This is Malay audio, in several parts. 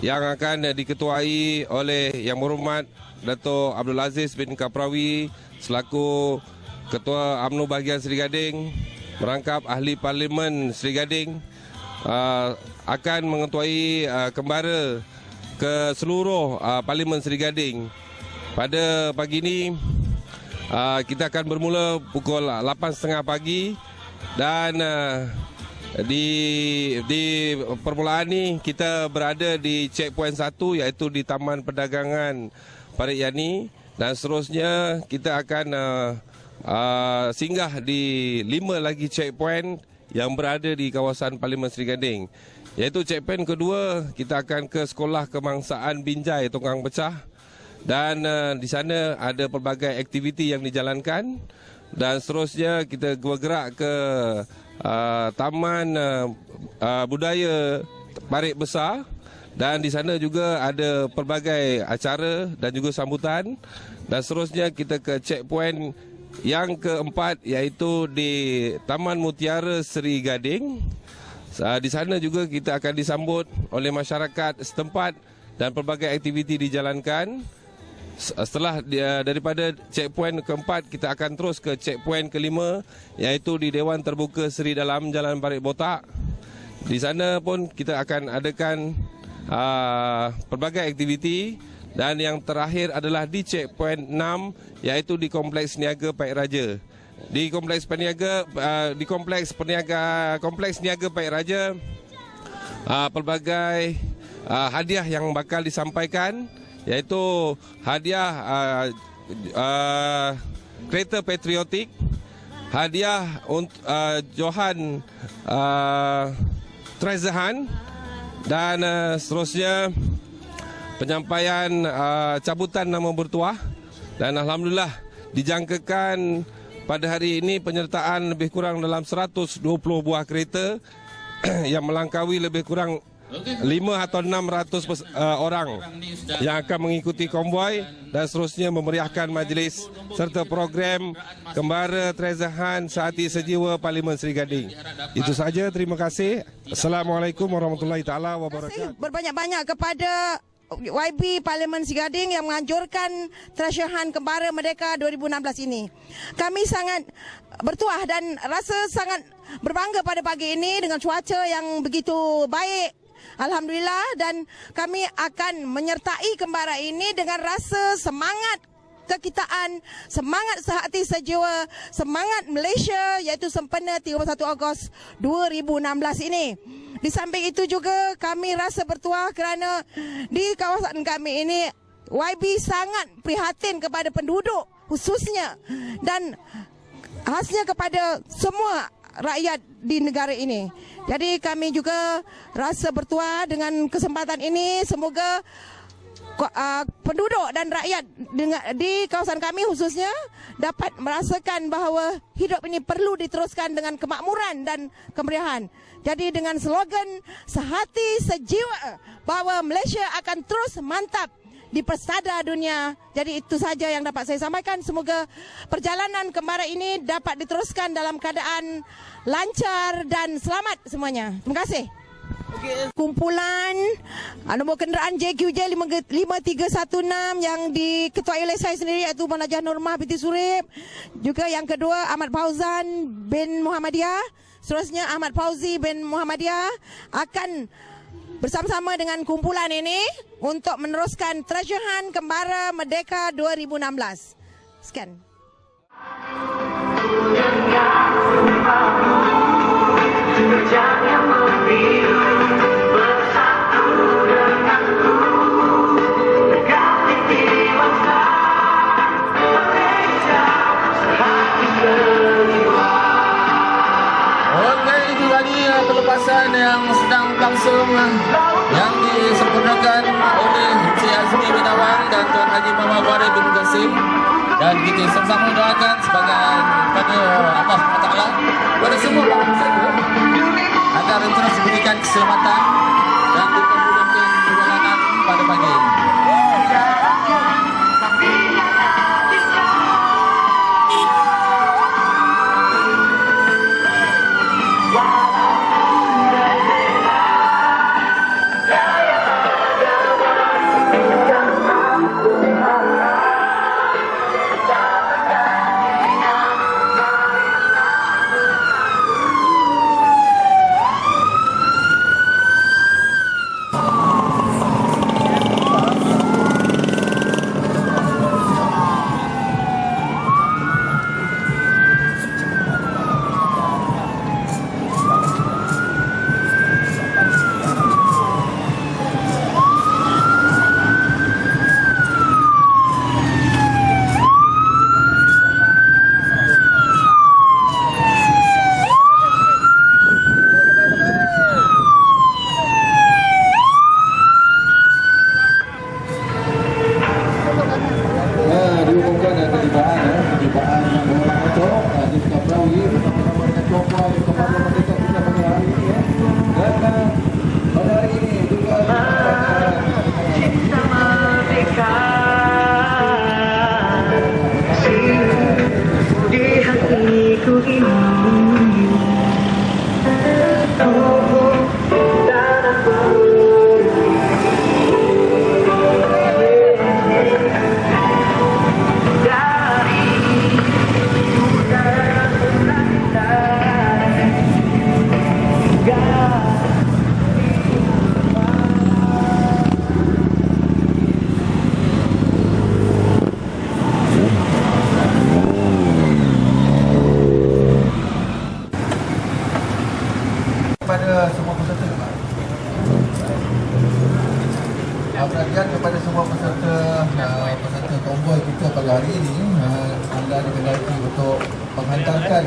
yang akan diketuai oleh Yang Berhormat Dato' Abdul Aziz bin Kaprawi selaku Ketua UMNO Bahagian Seri Gading, merangkap Ahli Parlimen Seri Gading, akan mengetuai kembara ke seluruh Parlimen Seri Gading. Pada pagi ini kita akan bermula pukul 8.30 pagi dan di permulaan ni kita berada di checkpoint 1 iaitu di Taman Perdagangan Parit Yani, dan seterusnya kita akan singgah di 5 lagi checkpoint yang berada di kawasan Parlimen Seri Gading. Iaitu checkpoint kedua kita akan ke Sekolah Kebangsaan Binjai Tongkang Pecah, dan di sana ada pelbagai aktiviti yang dijalankan, dan seterusnya kita bergerak ke Taman Budaya Parit Besar, dan di sana juga ada pelbagai acara dan juga sambutan, dan seterusnya kita ke checkpoint yang keempat iaitu di Taman Mutiara Seri Gading. Di sana juga kita akan disambut oleh masyarakat setempat dan pelbagai aktiviti dijalankan. Setelah daripada checkpoint keempat, kita akan terus ke checkpoint kelima iaitu di Dewan Terbuka Seri Dalam Jalan Parit Botak. Di sana pun kita akan adakan pelbagai aktiviti, dan yang terakhir adalah di checkpoint 6 iaitu di Kompleks Niaga Parit Raja. Di Kompleks Niaga Parit Raja, pelbagai hadiah yang bakal disampaikan iaitu hadiah kereta patriotik, hadiah Johan Treasure Hunt, dan seterusnya penyampaian cabutan nama bertuah. Dan alhamdulillah dijangkakan pada hari ini penyertaan lebih kurang dalam 120 buah kereta yang melangkaui lebih kurang 5 atau 600 orang yang akan mengikuti konvoi, dan seterusnya memeriahkan majlis serta program Kembara Treasure Hunt Sehati Sejiwa Parlimen Seri Gading. Itu saja, terima kasih. Assalamualaikum warahmatullahi taala wabarakatuh. Berbanyak-banyak kepada YB Parlimen Seri Gading yang menganjurkan Treasure Hunt Kembara Merdeka 2016 ini. Kami sangat bertuah dan rasa sangat berbangga pada pagi ini dengan cuaca yang begitu baik. Alhamdulillah, dan kami akan menyertai kembara ini dengan rasa semangat kekitaan, semangat sehati sejiwa, semangat Malaysia iaitu sempena 31 Ogos 2016 ini. Di samping itu juga kami rasa bertuah kerana di kawasan kami ini YB sangat prihatin kepada penduduk khususnya dan khasnya kepada semua rakyat di negara ini. Jadi kami juga rasa bertuah dengan kesempatan ini. Semoga penduduk dan rakyat di kawasan kami khususnya dapat merasakan bahawa hidup ini perlu diteruskan dengan kemakmuran dan kemeriahan. Jadi dengan slogan sehati sejiwa bahawa Malaysia akan terus mantap di pesada dunia. Jadi itu saja yang dapat saya sampaikan. Semoga perjalanan kembara ini dapat diteruskan dalam keadaan lancar dan selamat semuanya. Terima kasih. Kumpulan nombor kenderaan JQJ 5316 yang diketuai oleh saya sendiri iaitu Munajah Nurmah binti Surip. Juga yang kedua Ahmad Fauzan bin Muhammadiyah. Seterusnya Ahmad Fauzi bin Muhammadiyah akan bersama-sama dengan kumpulan ini untuk meneruskan Treasure Hunt Kembara Merdeka 2016. Sekian. Itu tadi pelepasan yang sedang berlangsung yang disempurnakan oleh Encik Azmi bin Awang dan Tuan Haji Muhammad Wari bin Qasim, dan kita sama-sama doakan sebagai pada Allah Taala kepada semua peserta agar terus diberikan keselamatan dan dipermudahkan perjalanan pada pagi ini. Perhatian kepada semua peserta konvoi kita pada hari ini, anda dikendaki untuk menghantarkan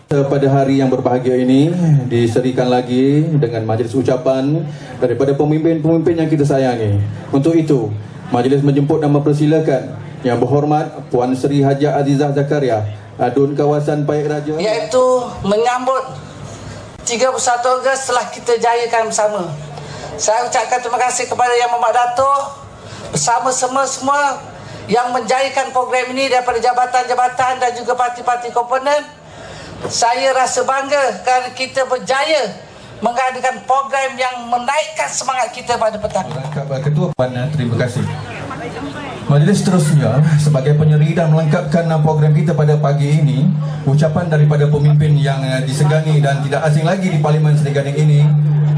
pada hari yang berbahagia ini diserikan lagi dengan majlis ucapan daripada pemimpin-pemimpin yang kita sayangi. Untuk itu, majlis menjemput dan mempersilakan Yang Berhormat Puan Sri Haji Azizah Zakaria, Adun Kawasan Paik Raja, iaitu menyambut 31 Ogos telah kita jayakan bersama. Saya ucapkan terima kasih kepada Yang Berhormat Datuk bersama semua yang menjayakan program ini daripada jabatan-jabatan dan juga parti-parti komponen. Saya rasa bangga kerana kita berjaya mengadakan program yang menaikkan semangat kita pada petang. Ketua Puan, terima kasih. Majlis seterusnya sebagai penyeri dan melengkapkan program kita pada pagi ini, ucapan daripada pemimpin yang disegani dan tidak asing lagi di Parlimen Seri Gading ini.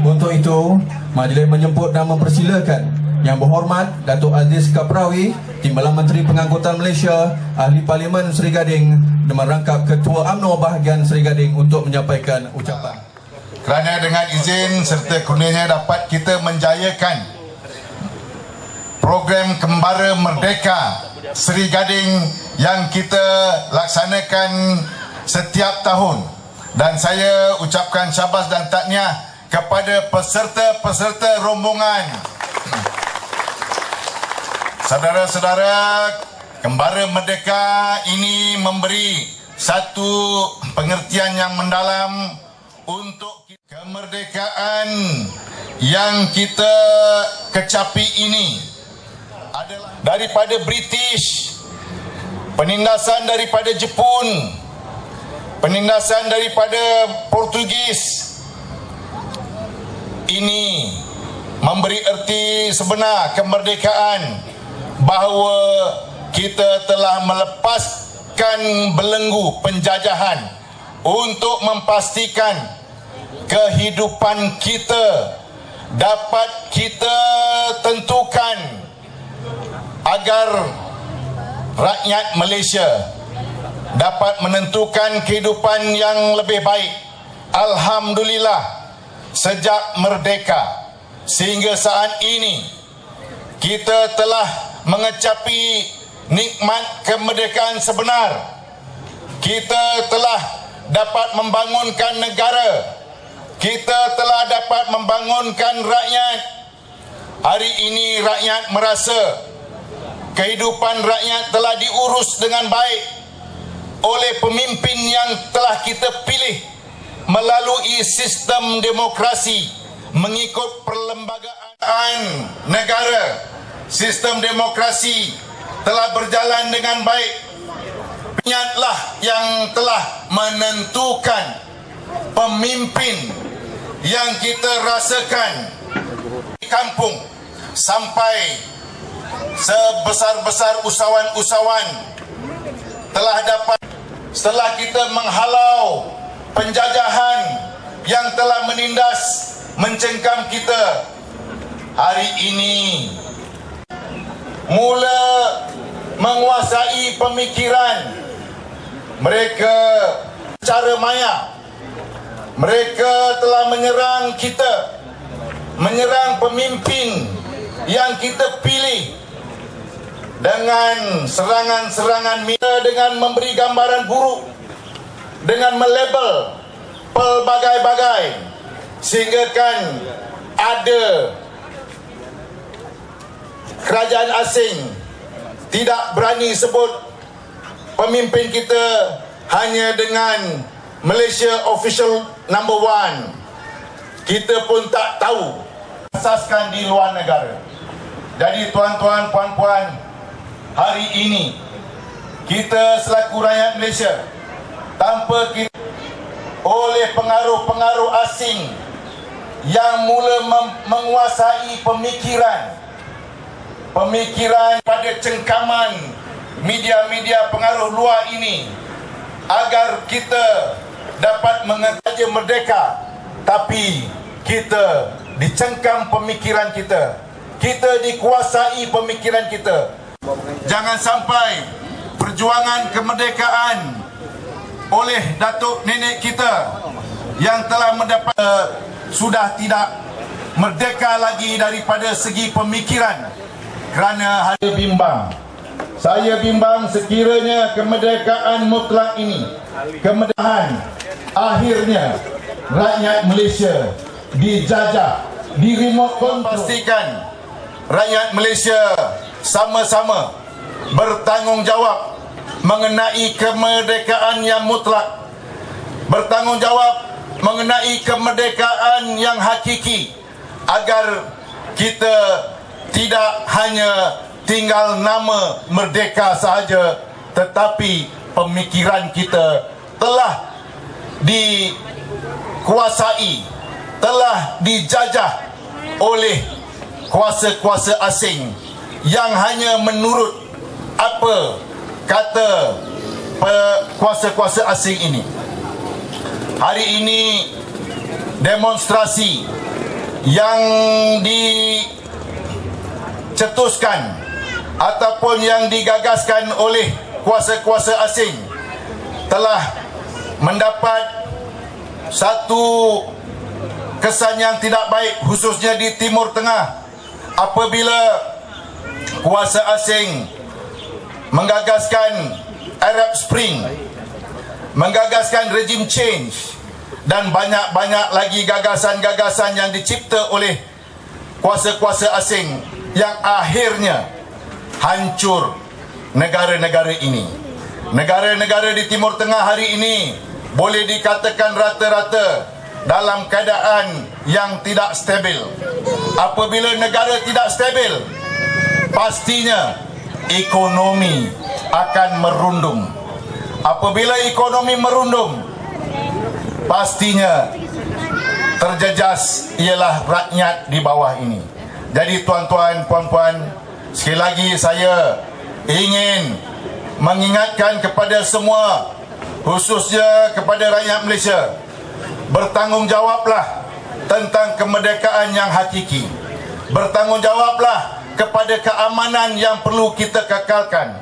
Untuk itu, majlis menjemput dan mempersilakan Yang Berhormat Datuk Aziz Kaprawi, Timbalan Menteri Pengangkutan Malaysia, Ahli Parlimen Seri Gading dan merangkap Ketua UMNO bahagian Seri Gading untuk menyampaikan ucapan. Kerana dengan izin serta kurnianya dapat kita menjayakan program Kembara Merdeka Seri Gading yang kita laksanakan setiap tahun. Dan saya ucapkan syabas dan tahniah kepada peserta-peserta rombongan. Saudara-saudara, Kembara Merdeka ini memberi satu pengertian yang mendalam untuk kemerdekaan yang kita kecapi ini adalah daripada British, penindasan daripada Jepun, penindasan daripada Portugis. Ini memberi erti sebenar kemerdekaan bahawa kita telah melepaskan belenggu penjajahan untuk memastikan kehidupan kita dapat kita tentukan agar rakyat Malaysia dapat menentukan kehidupan yang lebih baik. Alhamdulillah, sejak merdeka sehingga saat ini kita telah mengecapi nikmat kemerdekaan sebenar. Kita telah dapat membangunkan negara. Kita telah dapat membangunkan rakyat. Hari ini rakyat merasa kehidupan rakyat telah diurus dengan baik oleh pemimpin yang telah kita pilih melalui sistem demokrasi mengikut perlembagaan negara. Sistem demokrasi telah berjalan dengan baik. Rakyatlah yang telah menentukan pemimpin yang kita rasakan di kampung sampai sebesar-besar usahawan-usahawan telah dapat, setelah kita menghalau penjajahan yang telah menindas mencengkam kita, hari ini mula menguasai pemikiran mereka cara maya. Mereka telah menyerang kita, menyerang pemimpin yang kita pilih dengan serangan-serangan dengan memberi gambaran buruk, dengan melabel pelbagai-bagai, sehingga kan ada kerajaan asing tidak berani sebut pemimpin kita hanya dengan Malaysia Official Number 1. Kita pun tak tahu asaskan di luar negara. Jadi tuan-tuan, puan-puan, hari ini kita selaku rakyat Malaysia tanpa kita oleh pengaruh-pengaruh asing yang mula menguasai pemikiran pada cengkaman media-media pengaruh luar ini, agar kita dapat mengatakan merdeka, tapi kita dicengkam pemikiran kita, kita dikuasai pemikiran kita. Jangan sampai perjuangan kemerdekaan oleh datuk nenek kita yang telah mendapat sudah tidak merdeka lagi daripada segi pemikiran kerana saya bimbang sekiranya kemerdekaan mutlak ini kemerdekaan akhirnya rakyat Malaysia dijajah, di remote control. Pastikan rakyat Malaysia sama-sama bertanggungjawab mengenai kemerdekaan yang mutlak, bertanggungjawab mengenai kemerdekaan yang hakiki, agar kita tidak hanya tinggal nama merdeka sahaja, tetapi pemikiran kita telah dikuasai, telah dijajah oleh kuasa-kuasa asing yang hanya menurut apa kata kuasa-kuasa asing ini. Hari ini demonstrasi yang dicetuskan ataupun yang digagaskan oleh kuasa-kuasa asing telah mendapat satu kesan yang tidak baik, khususnya di Timur Tengah, apabila kuasa asing menggagaskan Arab Spring, menggagaskan regime change, dan banyak-banyak lagi gagasan-gagasan yang dicipta oleh kuasa-kuasa asing yang akhirnya hancur negara-negara ini. Negara-negara di Timur Tengah hari ini boleh dikatakan rata-rata dalam keadaan yang tidak stabil. Apabila negara tidak stabil, pastinya ekonomi akan merundum. Apabila ekonomi merundum, pastinya terjejas ialah rakyat di bawah ini. Jadi tuan-tuan, puan-puan, sekali lagi saya ingin mengingatkan kepada semua, khususnya kepada rakyat Malaysia, bertanggungjawablah tentang kemerdekaan yang hakiki. Bertanggungjawablah kepada keamanan yang perlu kita kekalkan.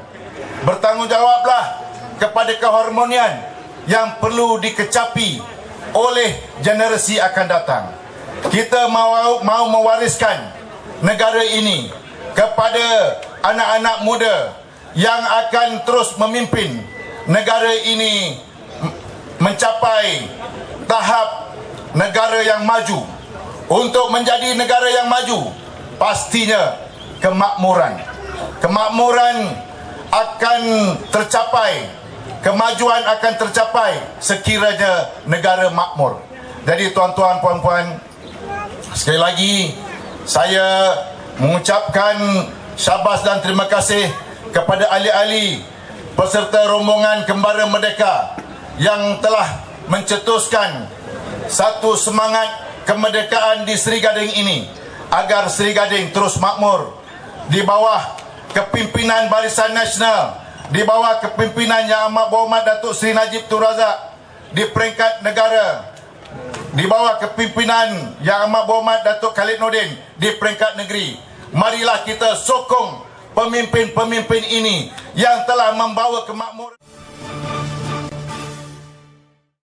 Bertanggungjawablah kepada keharmonian yang perlu dikecapi oleh generasi akan datang. Kita mau mewariskan negara ini kepada anak-anak muda yang akan terus memimpin negara ini mencapai tahap negara yang maju. Untuk menjadi negara yang maju, pastinya kemakmuran akan tercapai, kemajuan akan tercapai sekiranya negara makmur. Jadi tuan-tuan, puan-puan, sekali lagi saya mengucapkan syabas dan terima kasih kepada ahli-ahli peserta rombongan Kembara Merdeka yang telah mencetuskan satu semangat kemerdekaan di Seri Gading ini, agar Seri Gading terus makmur di bawah kepimpinan Barisan Nasional, di bawah kepimpinan Yang Amat Berhormat Datuk Seri Najib Tun Razak di peringkat negara, di bawah kepimpinan Yang Amat Berhormat Datuk Khalid Nordin di peringkat negeri. Marilah kita sokong pemimpin-pemimpin ini yang telah membawa kemakmuran.